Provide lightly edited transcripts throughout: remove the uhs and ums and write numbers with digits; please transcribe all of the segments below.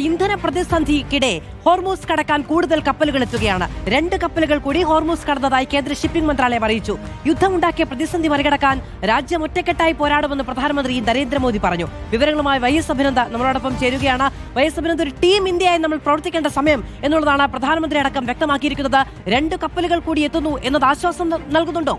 ഇന്ധന പ്രതിസന്ധിക്കിടെ ഹോർമൂസ് കടക്കാൻ കൂടുതൽ കപ്പലുകൾ എത്തുകയാണ്. 2 കപ്പലുകൾ കൂടി ഹോർമൂസ് കടന്നതായി കേന്ദ്ര ഷിപ്പിംഗ് മന്ത്രാലയം അറിയിച്ചു. യുദ്ധമുണ്ടാക്കിയ പ്രതിസന്ധി മറികടക്കാൻ രാജ്യം ഒറ്റക്കെട്ടായി പോരാടുമെന്ന് പ്രധാനമന്ത്രി നരേന്ദ്രമോദി പറഞ്ഞു. വിവരങ്ങളുമായി വൈഎസ് അഭിനന്ദ നമ്മളോടൊപ്പം ചേരുകയാണ്. വൈഎസ് അഭിനന്ദ, ഒരു ടീം ഇന്ത്യയായി നമ്മൾ പ്രവർത്തിക്കേണ്ട സമയം എന്നുള്ളതാണ് പ്രധാനമന്ത്രി അടക്കം വ്യക്തമാക്കിയിരിക്കുന്നത്. 2 കപ്പലുകൾ കൂടി എത്തുന്നു എന്നത് ആശ്വാസം നൽകുന്നുണ്ടോ?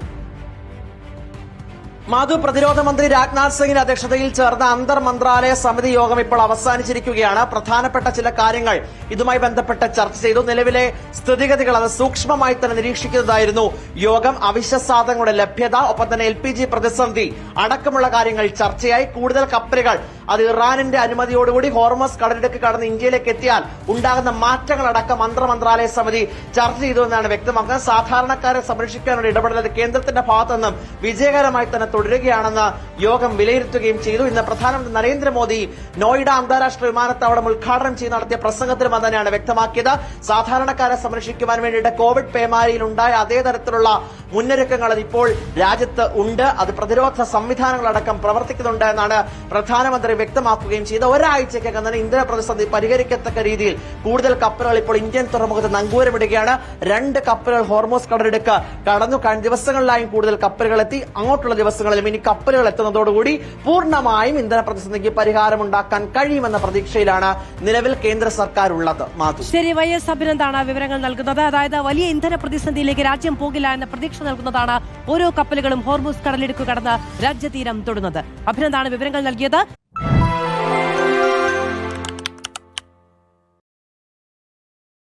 മാധു, പ്രതിരോധ മന്ത്രി രാജ്നാഥ് സിംഗിന്റെ അധ്യക്ഷതയിൽ ചേർന്ന അന്തർ മന്ത്രാലയ സമിതി യോഗം ഇപ്പോൾ അവസാനിച്ചിരിക്കുകയാണ്. പ്രധാനപ്പെട്ട ചില കാര്യങ്ങൾ ഇതുമായി ബന്ധപ്പെട്ട് ചർച്ച ചെയ്തു. നിലവിലെ സ്ഥിതിഗതികൾ അത് സൂക്ഷ്മമായി തന്നെ നിരീക്ഷിക്കുന്നതായിരുന്നു യോഗം. അവശ്യ സാധനങ്ങളുടെ ലഭ്യത, ഒപ്പം തന്നെ LPG പ്രതിസന്ധി അടക്കമുള്ള കാര്യങ്ങൾ ചർച്ചയായി. കൂടുതൽ കപ്പലുകൾ അത് ഇറാനിന്റെ അനുമതിയോടുകൂടി ഹോർമസ് കടലിടുക്ക് കടന്ന് ഇന്ത്യയിലേക്ക് എത്തിയാൽ ഉണ്ടാകുന്ന മാറ്റങ്ങളടക്കം അന്തർ മന്ത്രാലയ സമിതി ചർച്ച ചെയ്തു എന്നാണ് വ്യക്തമാക്കുന്നത്. സാധാരണക്കാരെ സംരക്ഷിക്കാനുള്ള ഇടപെടൽ കേന്ദ്രത്തിന്റെ ഭാഗത്തു നിന്നും വിജയകരമായി തന്നെ തുടരുകയാണെന്ന് യോഗം വിലയിരുത്തുകയും ചെയ്തു. ഇന്ന് പ്രധാനമന്ത്രി നരേന്ദ്രമോദി നോയിഡ അന്താരാഷ്ട്ര വിമാനത്താവളം ഉദ്ഘാടനം ചെയ്ത് നടത്തിയ പ്രസംഗത്തിലും അത് തന്നെയാണ് വ്യക്തമാക്കിയത്. സാധാരണക്കാരെ സംരക്ഷിക്കുവാൻ വേണ്ടിയിട്ട് കോവിഡ് പേമാരിയിൽ ഉണ്ടായ അതേ തരത്തിലുള്ള മുന്നൊരുക്കങ്ങൾ ഇപ്പോൾ രാജ്യത്ത് ഉണ്ട്. അത് പ്രതിരോധ സംവിധാനങ്ങളടക്കം പ്രവർത്തിക്കുന്നുണ്ട് എന്നാണ് പ്രധാനമന്ത്രി വ്യക്തമാക്കുകയും ചെയ്ത് ഒരാഴ്ചക്കകം തന്നെ ഇന്ധന പ്രതിസന്ധി പരിഹരിക്കത്തക്ക രീതിയിൽ കൂടുതൽ കപ്പലുകൾ ഇപ്പോൾ ഇന്ത്യൻ തുറമുഖത്ത് നങ്കൂരമിടുകയാണ്. 2 കപ്പലുകൾ ഹോർമോസ് കടലിടുക്ക് കടന്നു. കഴിഞ്ഞ ദിവസങ്ങളിലായും കൂടുതൽ കപ്പലുകൾ എത്തി. അങ്ങോട്ടുള്ള ദിവസങ്ങളിലും ഇനി കപ്പലുകൾ എത്തുന്നതോടുകൂടി പൂർണ്ണമായും ഇന്ധന പ്രതിസന്ധിക്ക് പരിഹാരമുണ്ടാക്കാൻ കഴിയുമെന്ന പ്രതീക്ഷയിലാണ് നിലവിൽ കേന്ദ്ര സർക്കാർ ഉള്ളത്. മാധു, ശരി, വൈഎസ് അഭിനന്ദാണ് വിവരങ്ങൾ നൽകുന്നത്. അതായത് വലിയ ഇന്ധന പ്രതിസന്ധിയിലേക്ക് രാജ്യം പോകില്ല എന്ന പ്രതീക്ഷ നൽകുന്നതാണ് ഓരോ കപ്പലുകളും ഹോർമൂസ് കടലിടുക്ക് കടന്ന് രാജ്യതീരം തൊടുന്നത്. അഭിനന്ദാണ് വിവരങ്ങൾ നൽകിയത്.